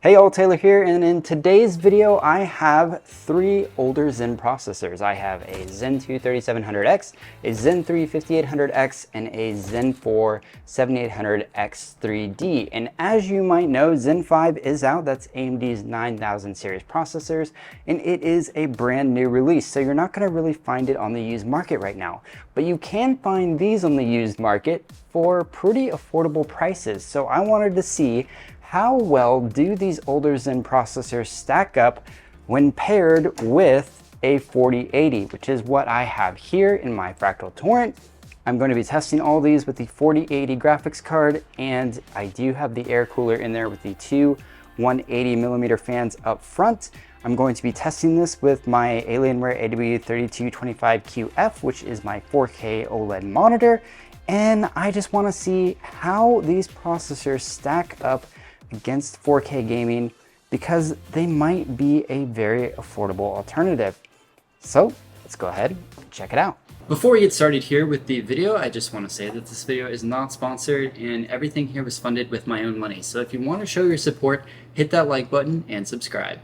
Hey all, Taylor here, and in today's video I have three older Zen processors. I have a Zen 2 3700X, a Zen 3 5800X, and a Zen 4 7800X 3D. And as you might know, Zen 5 is out. That's AMD's 9000 series processors, and it is a brand new release, so you're not going to really find it on the used market right now. But you can find these on the used market for pretty affordable prices. So I wanted to see how well do these older Zen processors stack up when paired with a 4080, which is what I have here in my Fractal Torrent. I'm going to be testing all these with the 4080 graphics card, and I do have the air cooler in there with the two 180mm fans up front. I'm going to be testing this with my Alienware MW3 which is my 4K OLED monitor, and I just want to see how these processors stack up against 4K gaming, because they might be a very affordable alternative. So let's go ahead and check it out. Before we get started here with the video, I just want to say that this video is not sponsored and everything here was funded with my own money. So if you want to show your support, hit that like button and subscribe.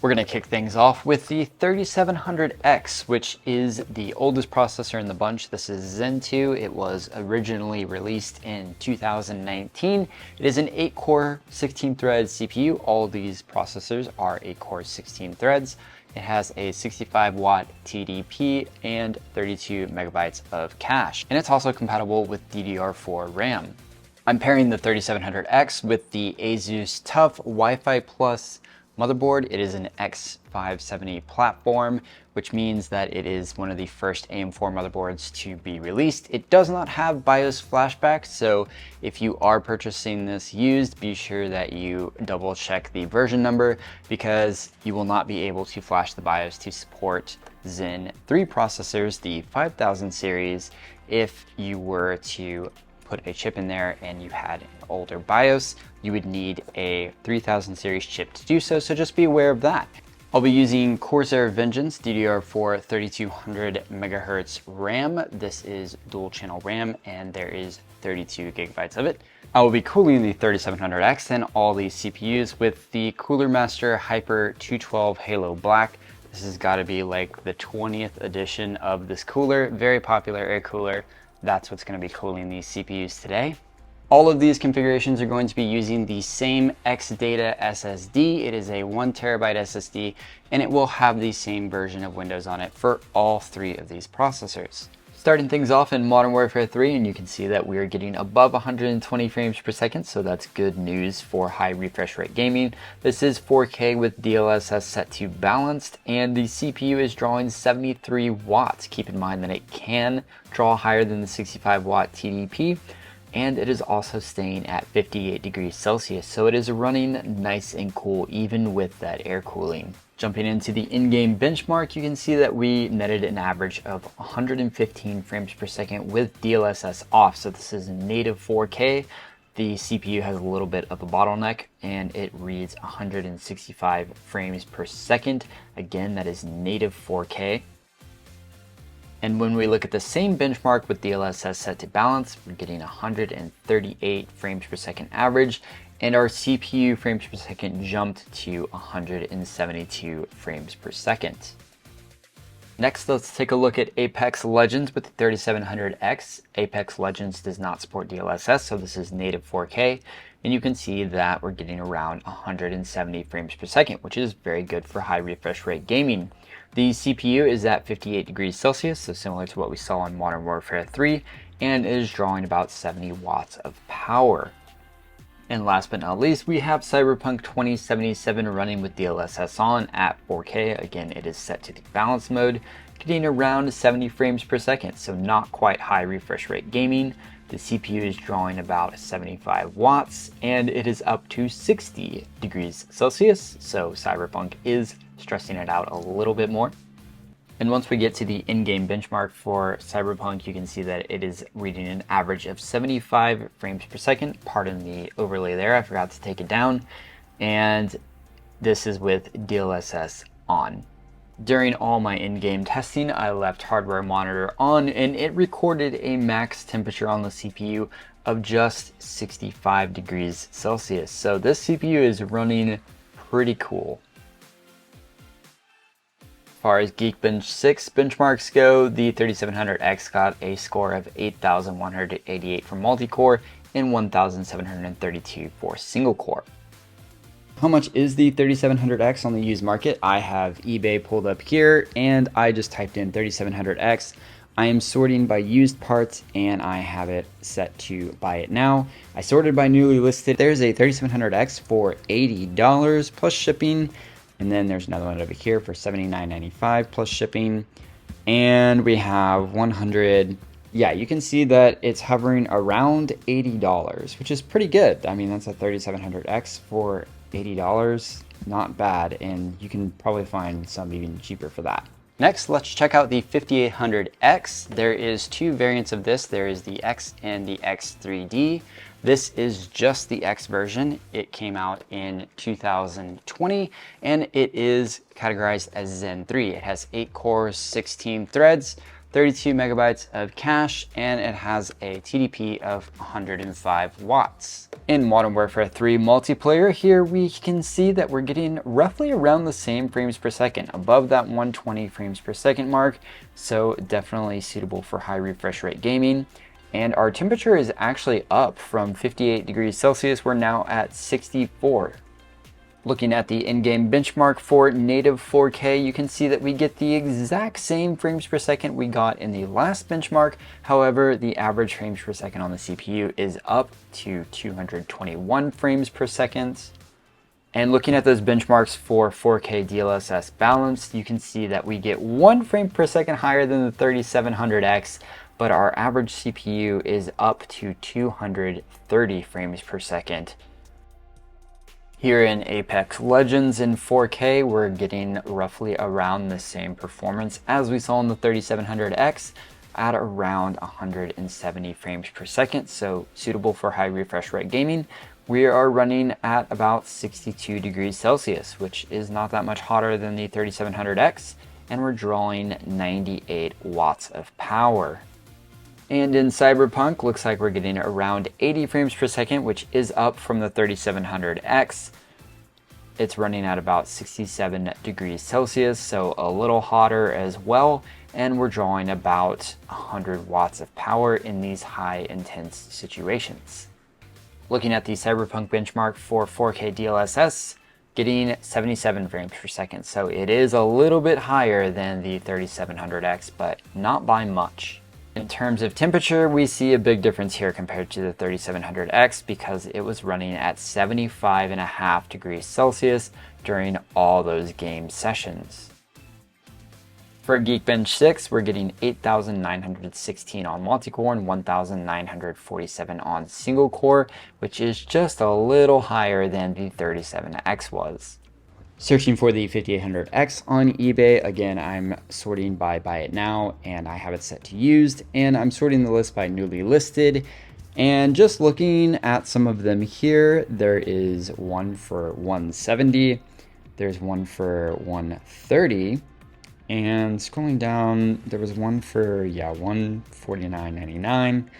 We're going to kick things off with the 3700X, which is the oldest processor in the bunch. This is Zen 2. It was originally released in 2019. It is an 8-core, 16-thread CPU. All of these processors are 8-core, 16 threads. It has a 65-watt TDP and 32 megabytes of cache. And it's also compatible with DDR4 RAM. I'm pairing the 3700X with the Asus TUF Wi-Fi Plus motherboard. It is an X570 platform, which means that it is one of the first AM4 motherboards to be released. It does not have BIOS flashback, so if you are purchasing this used, be sure that you double check the version number, because you will not be able to flash the BIOS to support Zen 3 processors, the 5000 series, if you were to put a chip in there and you had an older BIOS. You would need a 3000 series chip to do so, so just be aware of that. I'll be using Corsair Vengeance DDR4 3200 megahertz RAM. This is dual channel RAM and there is 32 gigabytes of it. I will be cooling the 3700X and all these CPUs with the Cooler Master Hyper 212 Halo Black. This has got to be like the 20th edition of this cooler, very popular air cooler. That's what's going to be cooling these CPUs today. All of these configurations are going to be using the same X-Data SSD. It is a 1TB SSD, and it will have the same version of Windows on it for all three of these processors. Starting things off in Modern Warfare 3, and you can see that we are getting above 120 frames per second, so that's good news for high refresh rate gaming. This is 4K with DLSS set to balanced, and the CPU is drawing 73 watts. Keep in mind that it can draw higher than the 65-watt TDP, and it is also staying at 58 degrees Celsius, so it is running nice and cool even with that air cooling. Jumping into the in-game benchmark, you can see that we netted an average of 115 frames per second with DLSS off, so this is native 4K. The CPU has a little bit of a bottleneck and it reads 165 frames per second. Again, that is native 4K. And when we look at the same benchmark with DLSS set to balance, we're getting 138 frames per second average, and our CPU frames per second jumped to 172 frames per second. Next, let's take a look at Apex Legends with the 3700X. Apex Legends does not support DLSS, so this is native 4K, and you can see that we're getting around 170 frames per second, which is very good for high refresh rate gaming. The CPU is at 58 degrees Celsius, so similar to what we saw in Modern Warfare 3, and is drawing about 70 watts of power. And last but not least, we have Cyberpunk 2077 running with DLSS on at 4K. Again, it is set to the balance mode, getting around 70 frames per second, so not quite high refresh rate gaming. The CPU is drawing about 75 watts, and it is up to 60 degrees Celsius, so Cyberpunk is stressing it out a little bit more. And once we get to the in-game benchmark for Cyberpunk, you can see that it is reading an average of 75 frames per second. Pardon the overlay there, I forgot to take it down. And this is with DLSS on. During all my in-game testing, I left hardware monitor on and it recorded a max temperature on the CPU of just 65 degrees Celsius. So this CPU is running pretty cool. As far as Geekbench 6 benchmarks go, the 3700X got a score of 8,188 for multi-core and 1,732 for single core. How much is the 3700X on the used market? I have eBay pulled up here and I just typed in 3700X. I am sorting by used parts and I have it set to buy it now. I sorted by newly listed. There's a 3700X for $80 plus shipping. And then there's another one over here for $79.95 plus shipping. And we have 100. Yeah, you can see that it's hovering around $80, which is pretty good. I mean, that's a 3700X for $80, not bad. And you can probably find some even cheaper for that. Next, let's check out the 5800X. There is two variants of this. There is the X and the X3D. This is just the X version. It came out in 2020 and it is categorized as Zen 3. It has 8 cores, 16 threads, 32 megabytes of cache, and it has a TDP of 105 watts. In Modern Warfare 3 multiplayer, here we can see that we're getting roughly around the same frames per second, above that 120 frames per second mark, so definitely suitable for high refresh rate gaming. And our temperature is actually up from 58 degrees Celsius. We're now at 64. Looking at the in-game benchmark for native 4K, you can see that we get the exact same frames per second we got in the last benchmark. However, the average frames per second on the CPU is up to 221 frames per second. And looking at those benchmarks for 4K DLSS balanced, you can see that we get 1 frame per second higher than the 3700X, but our average CPU is up to 230 frames per second. Here in Apex Legends in 4K, we're getting roughly around the same performance as we saw in the 3700X at around 170 frames per second, so suitable for high refresh rate gaming. We are running at about 62 degrees Celsius, which is not that much hotter than the 3700X, and we're drawing 98 watts of power. And in Cyberpunk, looks like we're getting around 80 frames per second, which is up from the 3700X. It's running at about 67 degrees Celsius, so a little hotter as well. And we're drawing about 100 watts of power in these high intense situations. Looking at the Cyberpunk benchmark for 4K DLSS, getting 77 frames per second. So it is a little bit higher than the 3700X, but not by much. In terms of temperature, we see a big difference here compared to the 3700X because it was running at 75.5 degrees Celsius during all those game sessions. For Geekbench 6, we're getting 8,916 on multi-core and 1,947 on single core, which is just a little higher than the 37X was. Searching for the 5800X on eBay, again, I'm sorting by buy it now, and I have it set to used, and I'm sorting the list by newly listed. And just looking at some of them here, there is one for 170, there's one for 130, and scrolling down, there was one for, $149.99.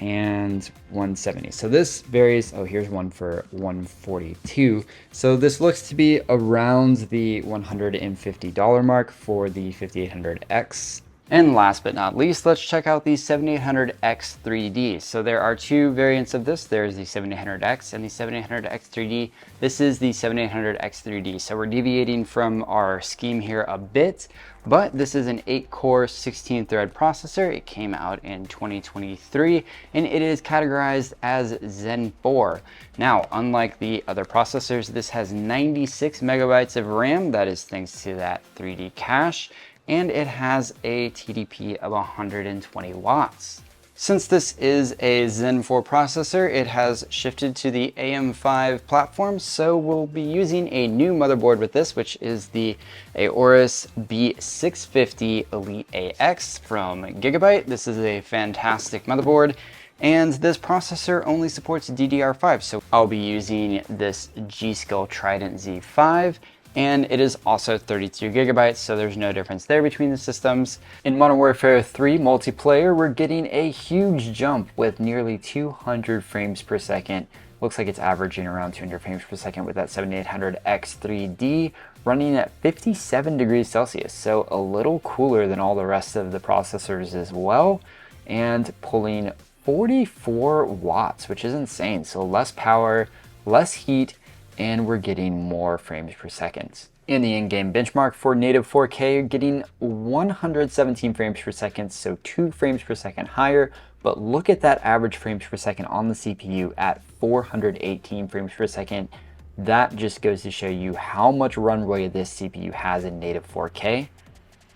and 170. So this varies. Oh, here's one for 142. So this looks to be around the $150 mark for the 5800X. And last but not least, let's check out the 7800X 3D. So there are two variants of this. There's the 7800X and the 7800X 3D. This is the 7800X 3D. So we're deviating from our scheme here a bit, but this is an 8-core, 16-thread processor. It came out in 2023, and it is categorized as Zen 4. Now, unlike the other processors, this has 96 megabytes of RAM. That is thanks to that 3D cache. And it has a TDP of 120 watts. Since this is a Zen 4 processor, it has shifted to the AM5 platform, so we'll be using a new motherboard with this, which is the Aorus B650 Elite AX from Gigabyte. This is a fantastic motherboard, and this processor only supports DDR5, so I'll be using this G-Skill Trident Z5. and it is also 32 gigabytes, so there's no difference there between the systems. In Modern Warfare 3 multiplayer, we're getting a huge jump with nearly 200 frames per second. Looks like it's averaging around 200 frames per second with that 7800X3D running at 57 degrees Celsius, so a little cooler than all the rest of the processors as well, and pulling 44 watts, which is insane. So less power, less heat, and we're getting more frames per second. In the in-game benchmark for native 4K, you're getting 117 frames per second, so 2 frames per second higher, but look at that average frames per second on the CPU at 418 frames per second. That just goes to show you how much runway this CPU has in native 4K.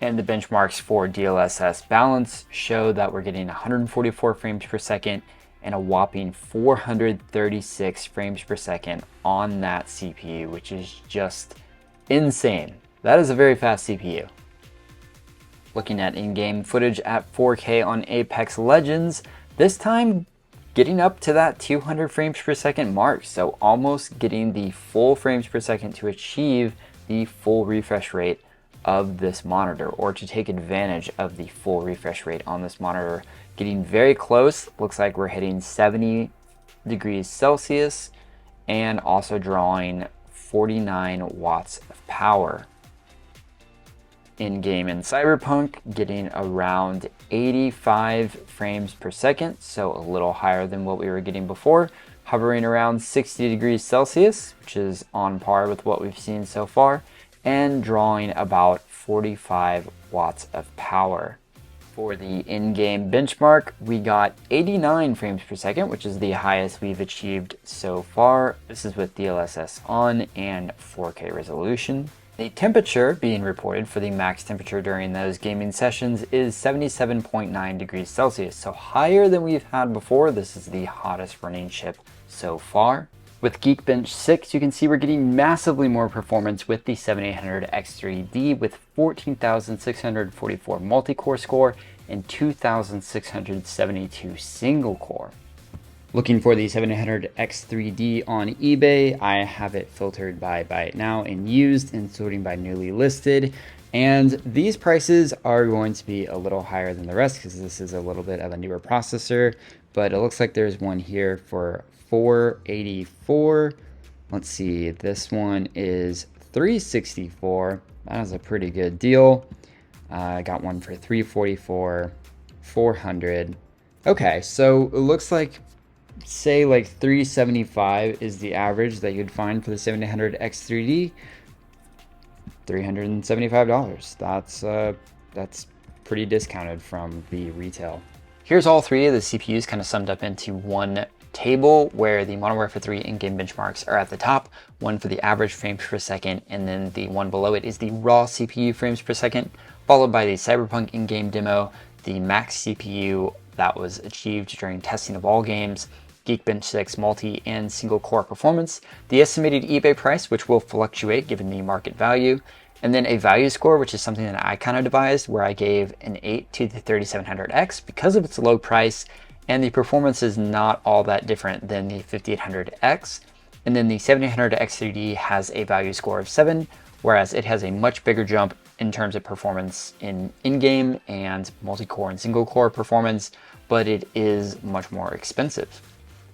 And the benchmarks for DLSS balance show that we're getting 144 frames per second and a whopping 436 frames per second on that CPU, which is just insane. That is a very fast CPU. Looking at in-game footage at 4K on Apex Legends, this time getting up to that 200 frames per second mark, so almost getting the full frames per second to achieve the full refresh rate of this monitor, or to take advantage of the full refresh rate on this monitor. Getting very close. Looks like we're hitting 70 degrees Celsius and also drawing 49 watts of power. In-game in Cyberpunk, getting around 85 frames per second, so a little higher than what we were getting before, hovering around 60 degrees Celsius, which is on par with what we've seen so far, and drawing about 45 watts of power. For the in-game benchmark, we got 89 frames per second, which is the highest we've achieved so far. This is with DLSS on and 4K resolution. The temperature being reported for the max temperature during those gaming sessions is 77.9 degrees Celsius, so higher than we've had before. This is the hottest running chip so far. With Geekbench 6, you can see we're getting massively more performance with the 7800X3D with 14,644 multi-core score and 2,672 single core. Looking for the 7800X3D on eBay, I have it filtered by buy it now and used and sorting by newly listed. And these prices are going to be a little higher than the rest because this is a little bit of a newer processor, but it looks like there's one here for $484. Let's see, this one is $364. That is a pretty good deal. I got one for $344, $400. Okay, so it looks like, say like $375 is the average that you'd find for the 7800X3D. $375. That's pretty discounted from the retail. Here's all three of the CPUs kind of summed up into one table, where the Modern Warfare 3 in-game benchmarks are at the top, one for the average frames per second, and then the one below it is the raw CPU frames per second, followed by the Cyberpunk in-game demo, the max CPU that was achieved during testing of all games, Geekbench 6 multi and single core performance, the estimated eBay price, which will fluctuate given the market value, and then a value score, which is something that I kind of devised, where I gave an 8 to the 3700X because of its low price, and the performance is not all that different than the 5800X. And then the 7800X3D has a value score of 7, whereas it has a much bigger jump in terms of performance in-game and multi-core and single-core performance, but it is much more expensive.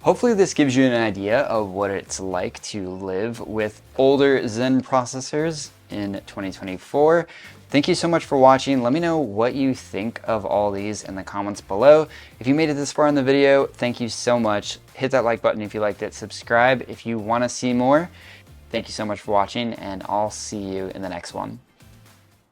Hopefully this gives you an idea of what it's like to live with older Zen processors in 2024. Thank you so much for watching. Let me know what you think of all these in the comments below. If you made it this far in the video, thank you so much. Hit that like button if you liked it. Subscribe if you want to see more. Thank you so much for watching, and I'll see you in the next one.